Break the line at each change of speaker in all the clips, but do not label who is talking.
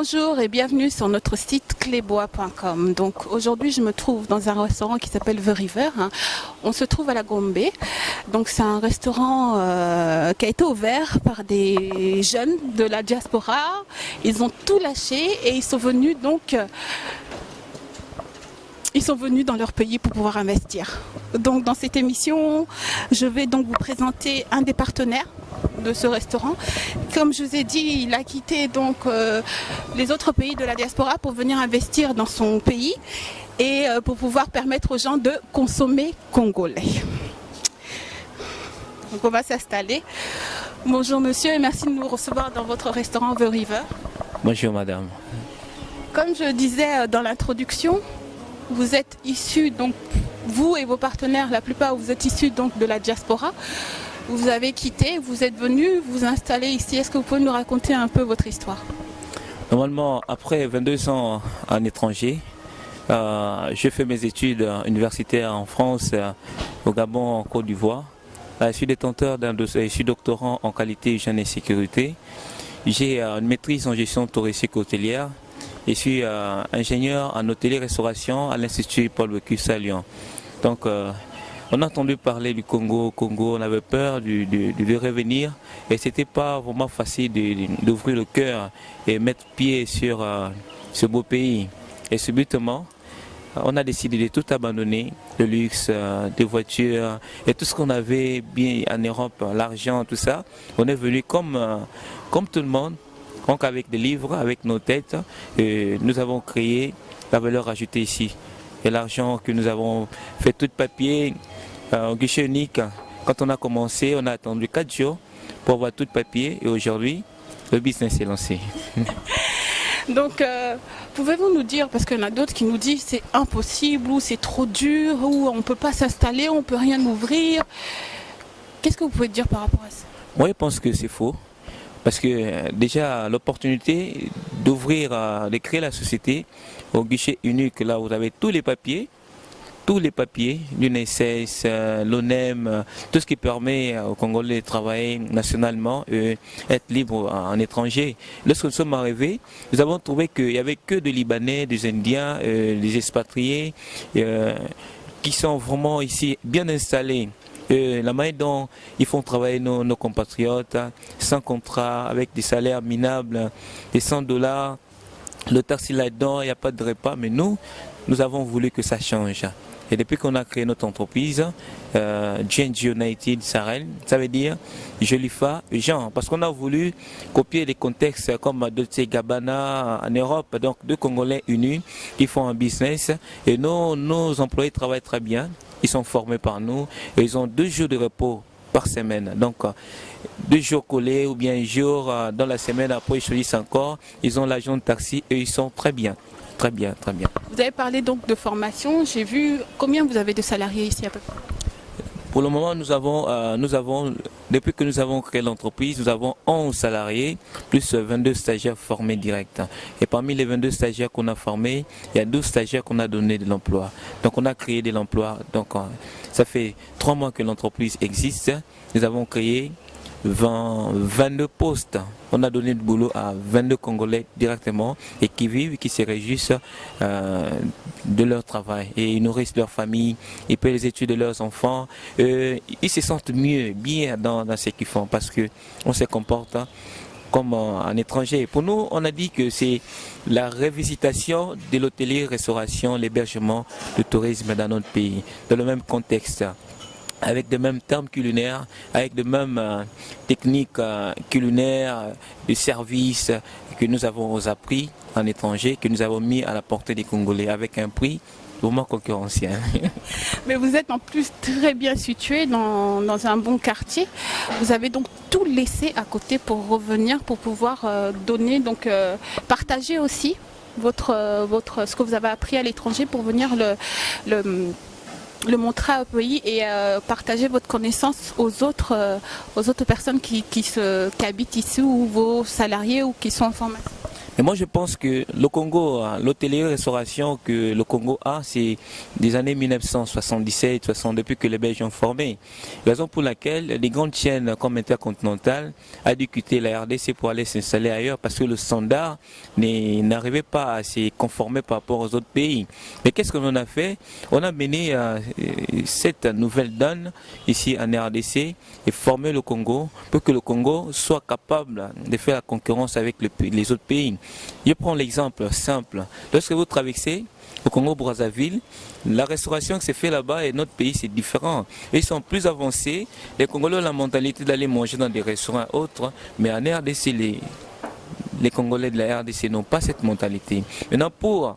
Bonjour et bienvenue sur notre site clébois.com. Donc aujourd'hui je me trouve dans un restaurant qui s'appelle The River. On se trouve à la Gombe. Donc c'est un restaurant qui a été ouvert par des jeunes de la diaspora. Ils ont tout lâché et ils sont venus dans leur pays pour pouvoir investir. Donc dans cette émission, je vais donc vous présenter un des partenaires de ce restaurant. Comme je vous ai dit, il a quitté donc les autres pays de la diaspora pour venir investir dans son pays et pour pouvoir permettre aux gens de consommer congolais. Donc on va s'installer. Bonjour monsieur et merci de nous recevoir dans votre restaurant The River.
Bonjour madame.
Comme je disais dans l'introduction, vous êtes issus, donc vous et vos partenaires, la plupart, vous êtes issus donc de la diaspora. Vous avez quitté, vous êtes venus vous installer ici. Est-ce que vous pouvez nous raconter un peu votre histoire?
Normalement, après 22 ans en étranger, j'ai fait mes études universitaires en France, au Gabon, en Côte d'Ivoire. Je suis détenteur je suis doctorant en qualité, hygiène et sécurité. J'ai une maîtrise en gestion touristique hôtelière. Je suis ingénieur en hôtellerie-restauration à l'Institut Paul Bocuse à Lyon. Donc, on a entendu parler du Congo, on avait peur de revenir et c'était pas vraiment facile d'ouvrir le cœur et mettre pied sur ce beau pays. Et subitement, on a décidé de tout abandonner, le luxe, des voitures et tout ce qu'on avait bien en Europe, l'argent, tout ça. On est venu comme tout le monde, donc avec des livres, avec nos têtes, et nous avons créé la valeur ajoutée ici. Et l'argent que nous avons fait tout papier, au guichet unique, quand on a commencé, on a attendu 4 jours pour avoir tout papier et aujourd'hui, le business est lancé.
Donc, pouvez-vous nous dire, parce qu'il y en a d'autres qui nous disent c'est impossible, ou c'est trop dur, ou on ne peut pas s'installer, on ne peut rien ouvrir. Qu'est-ce que vous pouvez dire par rapport à ça?
Moi, je pense que c'est faux. Parce que déjà, l'opportunité d'ouvrir, de créer la société au guichet unique, là où vous avez tous les papiers, l'UNSS, l'ONEM, tout ce qui permet aux Congolais de travailler nationalement et être libres en étranger. Lorsque nous sommes arrivés, nous avons trouvé qu'il n'y avait que des Libanais, des Indiens, des expatriés qui sont vraiment ici bien installés. La manière dont ils font travailler nos compatriotes sans contrat, avec des salaires minables, des $100, le taxi là-dedans, il n'y a pas de repas, mais nous avons voulu que ça change. Et depuis qu'on a créé notre entreprise, GNG United Sahel, ça veut dire Jolifa Jean, parce qu'on a voulu copier des contextes comme Dolce Gabbana en Europe, donc deux Congolais unis qui font un business, et nos employés travaillent très bien. Ils sont formés par nous et ils ont 2 jours de repos par semaine. Donc 2 jours collés ou bien un jour dans la semaine, après ils choisissent encore. Ils ont l'agent de taxi et ils sont très bien. Très bien, très bien.
Vous avez parlé donc de formation. J'ai vu combien vous avez de salariés ici à peu près?
Pour le moment, nous avons, depuis que nous avons créé l'entreprise, nous avons 11 salariés, plus 22 stagiaires formés directs. Et parmi les 22 stagiaires qu'on a formés, il y a 12 stagiaires qu'on a donné de l'emploi. Donc on a créé de l'emploi. Donc ça fait 3 mois que l'entreprise existe. Nous avons créé 22 postes. On a donné du boulot à 22 Congolais directement et qui vivent, qui se réjouissent de leur travail. Et ils nourrissent leur famille, ils paient les études de leurs enfants. Ils se sentent bien dans ce qu'ils font parce qu'on se comporte comme un étranger. Pour nous, on a dit que c'est la revisitation de l'hôtellerie-restauration, l'hébergement, le tourisme dans notre pays, dans le même contexte, avec de mêmes termes culinaires, avec de mêmes techniques culinaires, de services que nous avons appris en étranger, que nous avons mis à la portée des Congolais avec un prix vraiment concurrentiel.
Mais vous êtes en plus très bien situé dans un bon quartier. Vous avez donc tout laissé à côté pour revenir, pour pouvoir donner, donc partager aussi ce que vous avez appris à l'étranger pour venir le montrer au pays et partager votre connaissance aux autres personnes qui habitent ici ou vos salariés ou qui sont en formation.
Et moi je pense que le Congo, l'hôtellerie-restauration que le Congo a, c'est des années 1977, 60, depuis que les Belges ont formé. Raison pour laquelle les grandes chaînes comme Intercontinental a dû quitter la RDC pour aller s'installer ailleurs parce que le standard n'arrivait pas à se conformer par rapport aux autres pays. Mais qu'est-ce qu'on en a fait? On a mené cette nouvelle donne ici en RDC et formé le Congo pour que le Congo soit capable de faire la concurrence avec les autres pays. Je prends l'exemple simple. Lorsque vous traversez au Congo-Brazzaville, la restauration qui s'est faite là-bas et notre pays, c'est différent. Ils sont plus avancés. Les Congolais ont la mentalité d'aller manger dans des restaurants autres, mais en RDC, les Congolais de la RDC n'ont pas cette mentalité. Maintenant, pour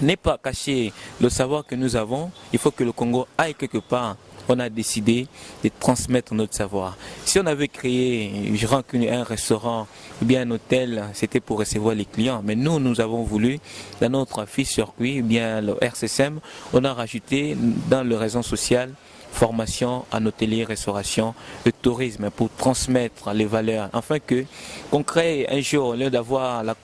ne pas cacher le savoir que nous avons, il faut que le Congo aille quelque part. On a décidé de transmettre notre savoir. Si on avait créé un restaurant ou bien un hôtel, c'était pour recevoir les clients. Mais nous avons voulu, dans notre fiche circuit, bien le RCSM, on a rajouté dans le réseau social formation en hôtellerie, restauration, le tourisme pour transmettre les valeurs. Afin qu'on crée un jour, au lieu d'avoir la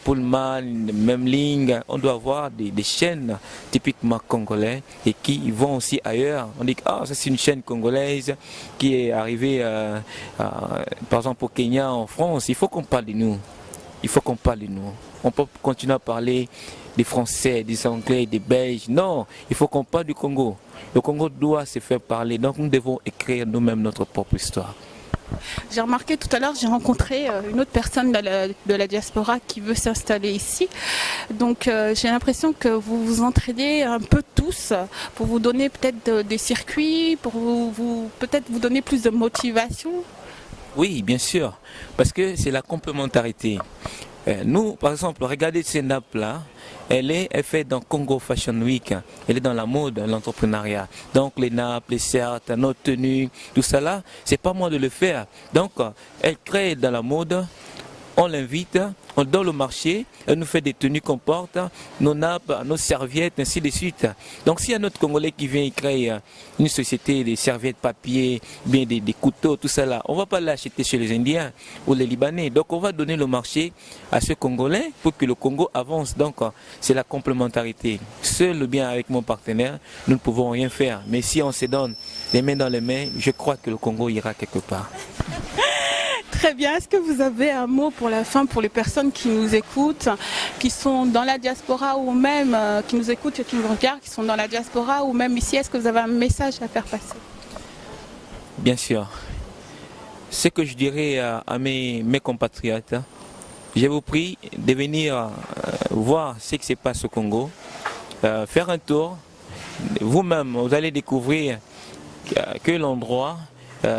Pullman, même ligne, on doit avoir des chaînes typiquement congolaises et qui vont aussi ailleurs. On dit que ça c'est une chaîne congolaise qui est arrivée par exemple au Kenya, en France. Il faut qu'on parle de nous. Il faut qu'on parle de nous. On peut continuer à parler des Français, des Anglais, des Belges. Non, il faut qu'on parle du Congo. Le Congo doit se faire parler, donc nous devons écrire nous-mêmes notre propre histoire.
J'ai remarqué tout à l'heure, j'ai rencontré une autre personne de la diaspora qui veut s'installer ici. Donc j'ai l'impression que vous vous entraidez un peu tous pour vous donner peut-être des circuits, pour peut-être vous donner plus de motivation.
Oui, bien sûr, parce que c'est la complémentarité. Nous, par exemple, regardez cette nappe-là, elle est faite dans Congo Fashion Week, elle est dans la mode, l'entrepreneuriat. Donc les nappes, les certes, nos tenues, tout ça là, c'est pas moi de le faire. Donc elle crée dans la mode, on l'invite, on donne le marché, elle nous fait des tenues qu'on porte, nos nappes, nos serviettes, ainsi de suite. Donc s'il y a notre Congolais qui vient créer une société des serviettes papier, bien des couteaux, tout ça là, on ne va pas l'acheter chez les Indiens ou les Libanais. Donc on va donner le marché à ce Congolais pour que le Congo avance. Donc c'est la complémentarité. Seul ou bien avec mon partenaire, nous ne pouvons rien faire. Mais si on se donne les mains dans les mains, je crois que le Congo ira quelque part.
Très bien. Est-ce que vous avez un mot pour la fin pour les personnes qui nous écoutent, qui sont dans la diaspora ou même qui nous écoutent et qui nous regardent, qui sont dans la diaspora ou même ici? Est-ce que vous avez un message à faire passer?
Bien sûr. Ce que je dirais à mes compatriotes, je vous prie de venir voir ce qui se passe au Congo, faire un tour. Vous-même, vous allez découvrir que l'endroit,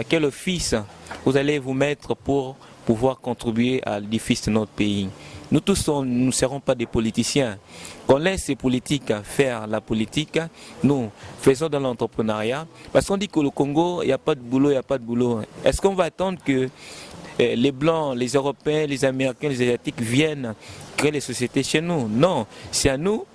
quel office vous allez vous mettre pour pouvoir contribuer à l'édifice de notre pays. Nous tous, nous ne serons pas des politiciens. Qu'on laisse les politiques faire la politique, nous faisons de l'entrepreneuriat. Parce qu'on dit que le Congo, il n'y a pas de boulot, il n'y a pas de boulot. Est-ce qu'on va attendre que les Blancs, les Européens, les Américains, les Asiatiques viennent créer les sociétés chez nous? Non, c'est à nous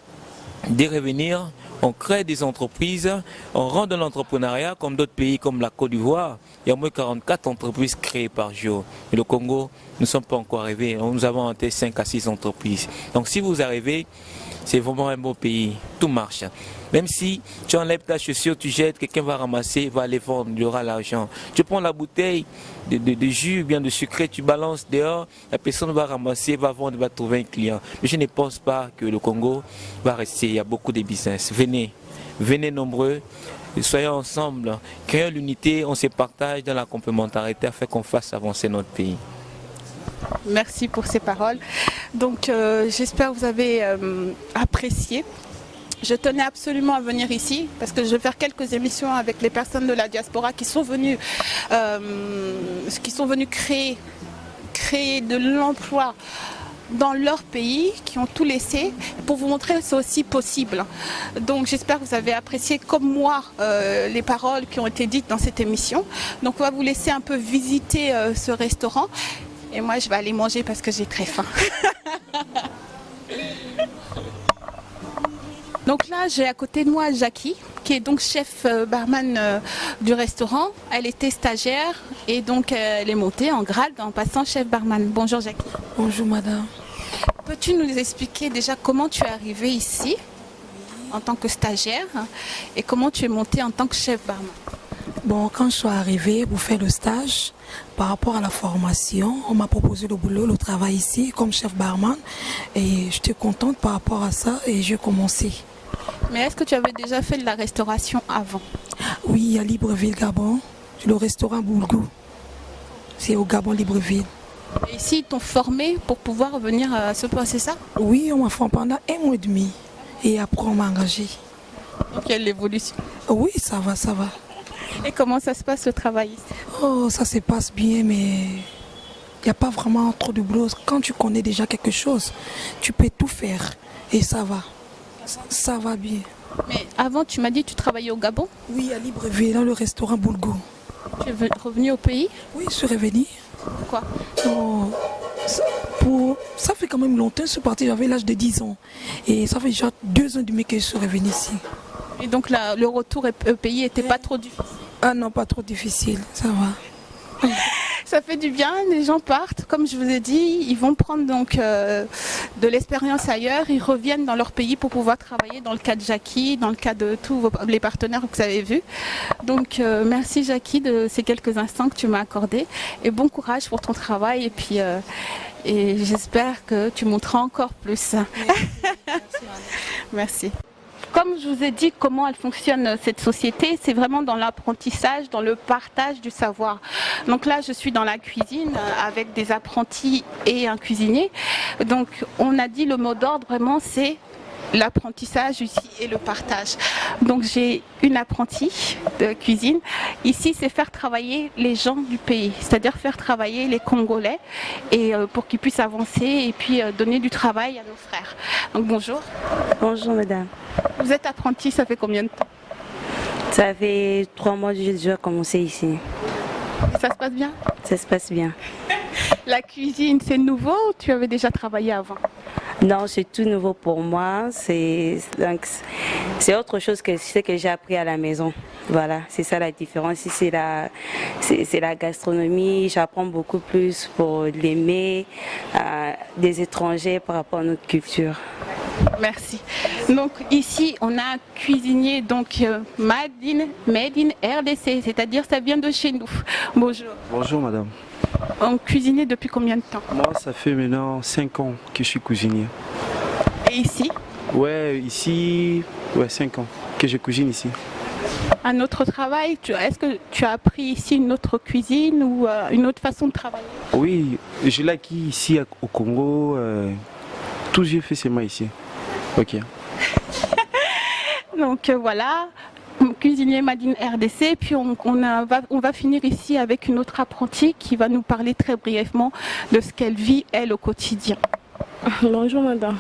de revenir. On crée des entreprises, on rend de l'entrepreneuriat comme d'autres pays comme la Côte d'Ivoire. Il y a au moins 44 entreprises créées par jour. Et le Congo, nous ne sommes pas encore arrivés. Nous avons monté 5 à 6 entreprises. Donc si vous arrivez, c'est vraiment un beau pays. Tout marche. Même si tu enlèves ta chaussure, tu jettes, quelqu'un va ramasser, va aller vendre, il y aura l'argent. Tu prends la bouteille de jus, bien de sucré, tu balances dehors, la personne va ramasser, va vendre, va trouver un client. Mais je ne pense pas que le Congo va rester. Il y a beaucoup de business. Venez, venez nombreux, soyons ensemble, créons l'unité, on se partage dans la complémentarité afin qu'on fasse avancer notre pays.
Merci pour ces paroles. Donc j'espère que vous avez apprécié. Je tenais absolument à venir ici parce que je vais faire quelques émissions avec les personnes de la diaspora qui sont venues créer de l'emploi dans leur pays, qui ont tout laissé, pour vous montrer que c'est aussi possible. Donc j'espère que vous avez apprécié comme moi les paroles qui ont été dites dans cette émission. Donc on va vous laisser un peu visiter ce restaurant et moi je vais aller manger parce que j'ai très faim. Donc là, j'ai à côté de moi Jackie, qui est donc chef barman du restaurant. Elle était stagiaire et donc elle est montée en grade en passant chef barman. Bonjour Jackie.
Bonjour madame.
Peux-tu nous expliquer déjà comment tu es arrivée ici en tant que stagiaire et comment tu es montée en tant que chef barman?
Bon, quand je suis arrivée pour faire le stage, par rapport à la formation, on m'a proposé le boulot, le travail ici comme chef barman et j'étais contente par rapport à ça et j'ai commencé.
Mais est-ce que tu avais déjà fait de la restauration avant?
Oui, à Libreville, Gabon, le restaurant Boulgou. C'est au Gabon, Libreville.
Et ici, ils t'ont formé pour pouvoir venir à ce point, c'est ça?
Oui, on m'a formé pendant 1 mois et demi et après on m'a engagé.
Donc il y a l'évolution.
Oui, ça va, ça va.
Et comment ça se passe le travail ici?
Oh, ça se passe bien, mais il n'y a pas vraiment trop de boulot. Quand tu connais déjà quelque chose, tu peux tout faire et ça va. Ça va bien.
Mais avant, tu m'as dit que tu travaillais au Gabon.
Oui, à Libreville, dans le restaurant Boulgou.
Tu es revenu au pays?
Oui, je suis revenue.
Pourquoi?
Oh, ça fait quand même longtemps, je suis partie, j'avais l'âge de 10 ans. Et ça fait déjà 2 ans et demi que je suis revenue ici.
Et donc le retour au pays n'était pas trop difficile?
Ah non, pas trop difficile, ça va.
Ça fait du bien, les gens partent, comme je vous ai dit, ils vont prendre donc de l'expérience ailleurs, ils reviennent dans leur pays pour pouvoir travailler dans le cas de Jackie, dans le cas de tous les partenaires que vous avez vus. Donc merci Jackie de ces quelques instants que tu m'as accordés et bon courage pour ton travail et puis et j'espère que tu monteras encore plus. Merci. Comme je vous ai dit comment elle fonctionne cette société, c'est vraiment dans l'apprentissage, dans le partage du savoir. Donc là, je suis dans la cuisine avec des apprentis et un cuisinier. Donc on a dit le mot d'ordre vraiment c'est l'apprentissage ici et le partage. Donc j'ai une apprentie de cuisine. Ici, c'est faire travailler les gens du pays, c'est-à-dire faire travailler les Congolais et pour qu'ils puissent avancer et puis donner du travail à nos frères. Donc bonjour.
Bonjour madame.
Vous êtes apprentie, ça fait combien de temps?
Ça fait 3 mois que j'ai déjà commencé ici.
Ça se passe bien?
Ça se passe bien.
La cuisine, c'est nouveau ou tu avais déjà travaillé avant?
Non, c'est tout nouveau pour moi. C'est autre chose que ce que j'ai appris à la maison. Voilà, c'est ça la différence. Ici, c'est la gastronomie. J'apprends beaucoup plus pour l'aimer des étrangers par rapport à notre culture.
Merci. Donc ici, on a un cuisinier donc made in RDC, c'est-à-dire ça vient de chez nous. Bonjour.
Bonjour madame.
On cuisinait depuis combien de temps?
Moi, ça fait maintenant 5 ans que je suis cuisinier.
Et ici?
Ouais, ici, 5 ans que je cuisine ici.
Un autre travail, est-ce que tu as appris ici une autre cuisine ou une autre façon de travailler?
Oui, je l'ai acquis ici au Congo. Tout j'ai fait seulement ici. Ok.
Donc voilà, cuisinier made in RDC, puis on va finir ici avec une autre apprentie qui va nous parler très brièvement de ce qu'elle vit elle au quotidien.
Bonjour madame.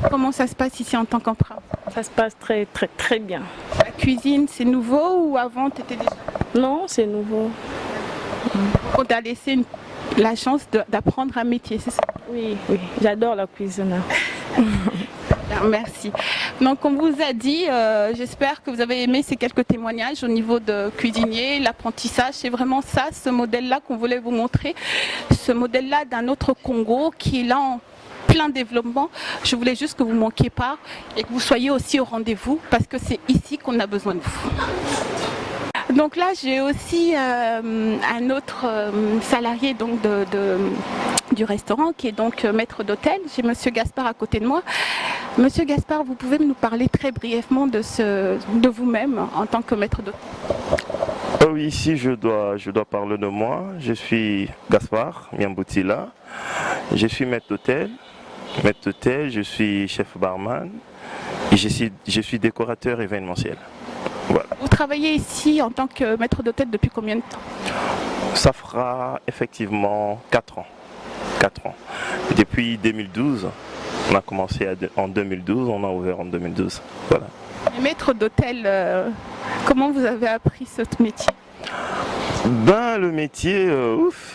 Comment ça se passe ici en tant qu'apprenti?
Ça se passe très bien.
La cuisine, c'est nouveau ou avant tu étais déjà?
Non, c'est nouveau.
On t'a laissé la chance d'apprendre un métier, c'est ça?
Oui, j'adore la cuisine.
Merci. Donc on vous a dit, j'espère que vous avez aimé ces quelques témoignages au niveau de cuisinier, l'apprentissage, c'est vraiment ça, ce modèle-là qu'on voulait vous montrer, ce modèle-là d'un autre Congo qui est là en plein développement. Je voulais juste que vous ne manquiez pas et que vous soyez aussi au rendez-vous parce que c'est ici qu'on a besoin de vous. Donc là, j'ai aussi un autre salarié donc du restaurant qui est donc maître d'hôtel. J'ai Monsieur Gaspard à côté de moi. Monsieur Gaspard, vous pouvez nous parler très brièvement de vous-même en tant que maître d'hôtel?
Oui, ici je dois parler de moi. Je suis Gaspard Miamboutila. Je suis maître d'hôtel. Je suis chef barman et je suis décorateur événementiel. Voilà.
Vous travaillez ici en tant que maître d'hôtel depuis combien de temps?
Ça fera effectivement 4 ans. 4 ans. Depuis 2012, on a commencé en 2012, on a ouvert en 2012. Voilà.
Et maître d'hôtel, comment vous avez appris ce métier?
Ben, le métier,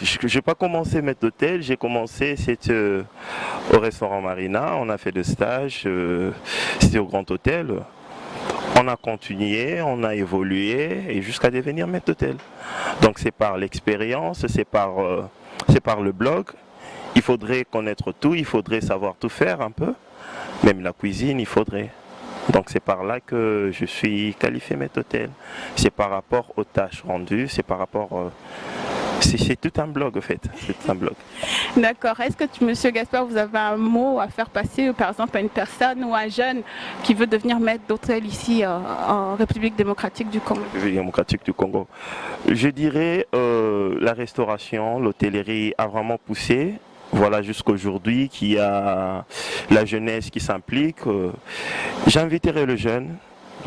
je n'ai pas commencé maître d'hôtel, j'ai commencé au restaurant Marina, on a fait des stages, c'était au Grand Hôtel. On a continué, on a évolué et jusqu'à devenir maître d'hôtel. Donc c'est par l'expérience, c'est par le blog. Il faudrait connaître tout, il faudrait savoir tout faire un peu. Même la cuisine, il faudrait. Donc c'est par là que je suis qualifié maître d'hôtel. C'est par rapport aux tâches rendues, c'est par rapport... c'est tout un blog en fait, c'est tout un blog.
D'accord. Est-ce que Monsieur Gaspard, vous avez un mot à faire passer, par exemple, à une personne ou à un jeune qui veut devenir maître d'hôtel ici en République démocratique du Congo?
République démocratique du Congo. Je dirais la restauration, l'hôtellerie a vraiment poussé. Voilà, jusqu'aujourd'hui, qu'il y a la jeunesse qui s'implique. J'inviterai le jeune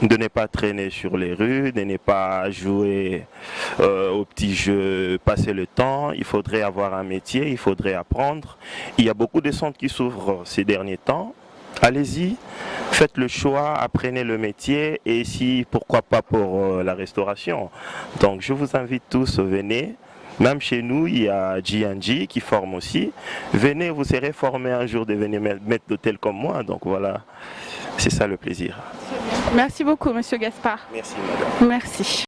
de ne pas traîner sur les rues, de ne pas jouer aux petits jeux, passer le temps. Il faudrait avoir un métier, il faudrait apprendre. Il y a beaucoup de centres qui s'ouvrent ces derniers temps. Allez-y, faites le choix, apprenez le métier et si, pourquoi pas pour la restauration. Donc je vous invite tous, venez. Même chez nous, il y a G&G qui forme aussi. Venez, vous serez formé un jour, devenez maître d'hôtel comme moi. Donc voilà, c'est ça le plaisir.
Merci beaucoup, Monsieur Gaspard.
Merci, madame.
Merci.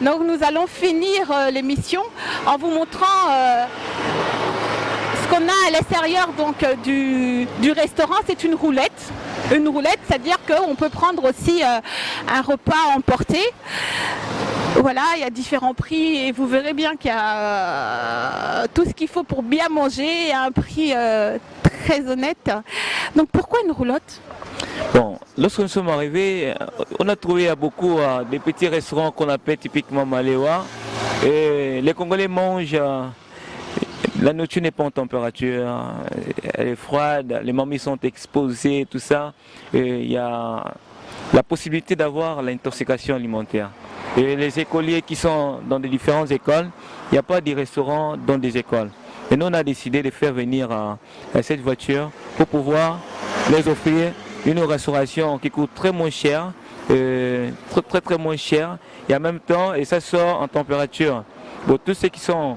Donc nous allons finir l'émission en vous montrant ce qu'on a à l'extérieur du restaurant. C'est une roulette. Une roulette, c'est-à-dire qu'on peut prendre aussi un repas emporté. Voilà, il y a différents prix et vous verrez bien qu'il y a tout ce qu'il faut pour bien manger à un prix très honnête. Donc pourquoi une roulotte?
Bon, lorsque nous sommes arrivés, on a trouvé à beaucoup des petits restaurants qu'on appelle typiquement Maléwa. Et les Congolais mangent, la nourriture n'est pas en température, elle est froide, les mamies sont exposées, tout ça. Et il y a la possibilité d'avoir l'intoxication alimentaire. Et les écoliers qui sont dans des différentes écoles, il n'y a pas de restaurants dans des écoles. Et nous, on a décidé de faire venir cette voiture pour pouvoir les offrir une restauration qui coûte très moins cher, très moins cher, et en même temps, et ça sort en température. Pour tous ceux qui sont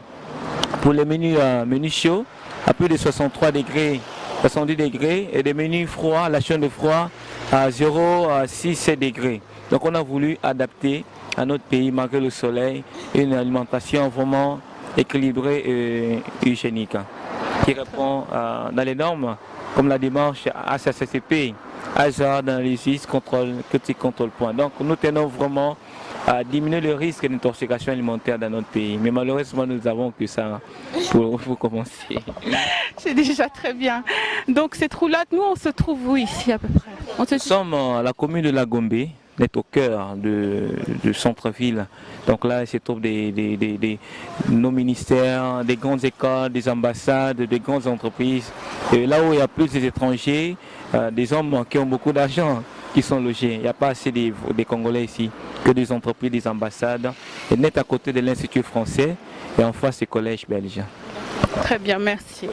pour les menus chauds, à plus de 63 degrés, 70 degrés, et des menus froids, la chaîne de froid à 0 à 6, 7 degrés. Donc on a voulu adapter à notre pays, malgré le soleil, une alimentation vraiment équilibrée et hygiénique, qui répond dans les normes, comme la démarche HACCP, hasard d'analyse, contrôle, critique, contrôle point. Donc nous tenons vraiment à diminuer le risque d'intoxication alimentaire dans notre pays. Mais malheureusement, nous avons que ça pour commencer.
C'est déjà très bien. Donc cette roulotte, nous on se trouve où ici à peu près?
Nous sommes à la commune de La Gombe. On est au cœur du centre-ville. Donc là, il se trouve nos ministères, des grandes écoles, des ambassades, des grandes entreprises. Et là où il y a plus des étrangers, des hommes qui ont beaucoup d'argent qui sont logés. Il n'y a pas assez des Congolais ici, que des entreprises, des ambassades. Et net à côté de l'Institut français et en face des collèges belges.
Très bien, merci.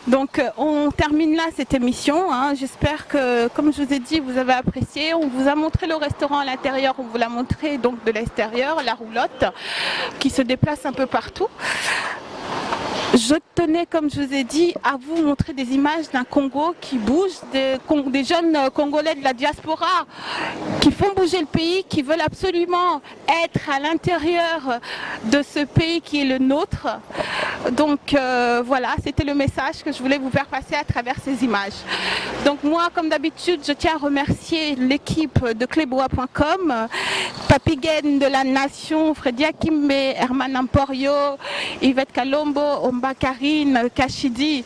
Donc on termine là cette émission. J'espère que, comme je vous ai dit, vous avez apprécié. On vous a montré le restaurant à l'intérieur, on vous l'a montré donc de l'extérieur, la roulotte qui se déplace un peu partout. Je tenais, comme je vous ai dit, à vous montrer des images d'un Congo qui bouge, des jeunes Congolais de la diaspora qui font bouger le pays, qui veulent absolument être à l'intérieur de ce pays qui est le nôtre. Donc voilà, c'était le message que je voulais vous faire passer à travers ces images. Donc moi, comme d'habitude, je tiens à remercier l'équipe de Cleboa.com, Papigen de la Nation, Freddy Akimbe, Herman Emporio, Yvette Kalombo, Omba Karine, Kachidi,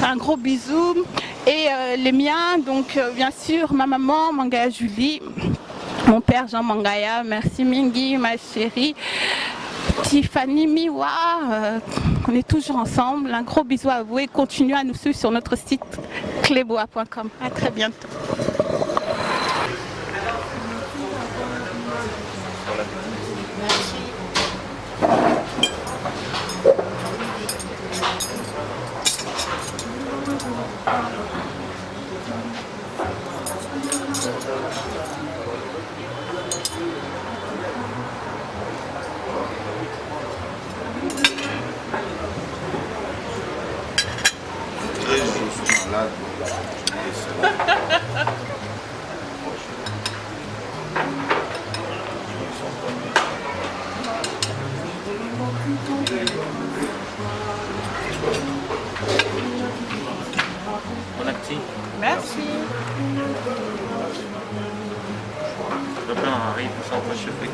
un gros bisou. Et les miens, donc bien sûr, ma maman, Mangaya Julie, mon père Jean Mangaya, merci Mingi, ma chérie, Tiffany Miwa, on est toujours ensemble. Un gros bisou à vous et continuez à nous suivre sur notre site cleboa.com. À très bientôt.
Très juste.
Bon appétit.
Merci.
Le plat arrive sans réchauffer.